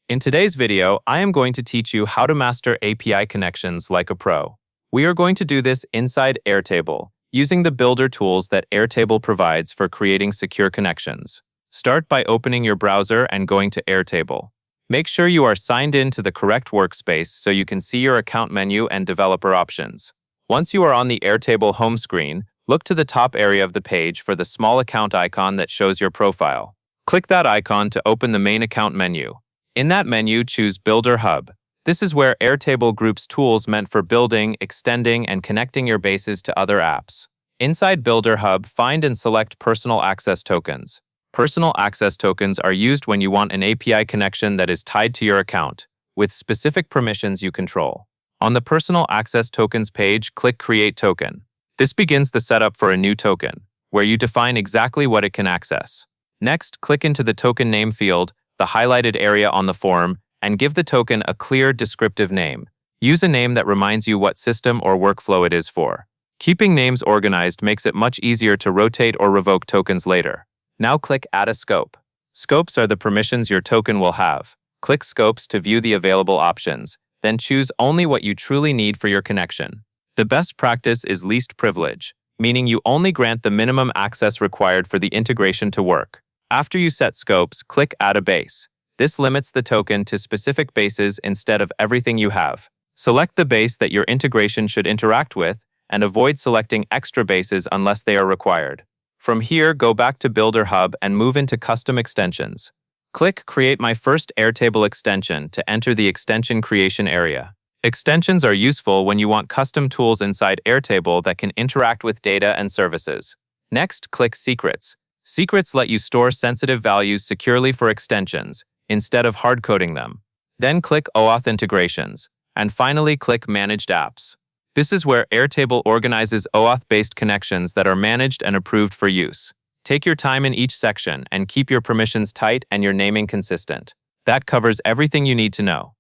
In today's video, I am going to teach you how to master API connections like a pro. We are going to do this inside Airtable, using the builder tools that Airtable provides for creating secure connections. Start by opening your browser and going to Airtable. Make sure you are signed in to the correct workspace so you can see your account menu and developer options. Once you are on the Airtable home screen, look to the top area of the page for the small account icon that shows your profile. Click that icon to open the main account menu. In that menu, choose Builder Hub. This is where Airtable groups tools meant for building, extending, and connecting your bases to other apps. Inside Builder Hub, find and select Personal Access Tokens. Personal access tokens are used when you want an API connection that is tied to your account, with specific permissions you control. On the Personal Access Tokens page, click Create Token. This begins the setup for a new token, where you define exactly what it can access. Next, click into the token name field, the highlighted area on the form, and give the token a clear, descriptive name. Use a name that reminds you what system or workflow it is for. Keeping names organized makes it much easier to rotate or revoke tokens later. Now click Add a Scope. Scopes are the permissions your token will have. Click Scopes to view the available options, then choose only what you truly need for your connection. The best practice is least privilege, meaning you only grant the minimum access required for the integration to work. After you set scopes, click Add a Base. This limits the token to specific bases instead of everything you have. Select the base that your integration should interact with, and avoid selecting extra bases unless they are required. From here, go back to Builder Hub and move into Custom Extensions. Click Create My First Airtable Extension to enter the extension creation area. Extensions are useful when you want custom tools inside Airtable that can interact with data and services. Next, click Secrets. Secrets let you store sensitive values securely for extensions, instead of hard-coding them. Then click OAuth Integrations. And finally, click Managed Apps. This is where Airtable organizes OAuth-based connections that are managed and approved for use. Take your time in each section and keep your permissions tight and your naming consistent. That covers everything you need to know.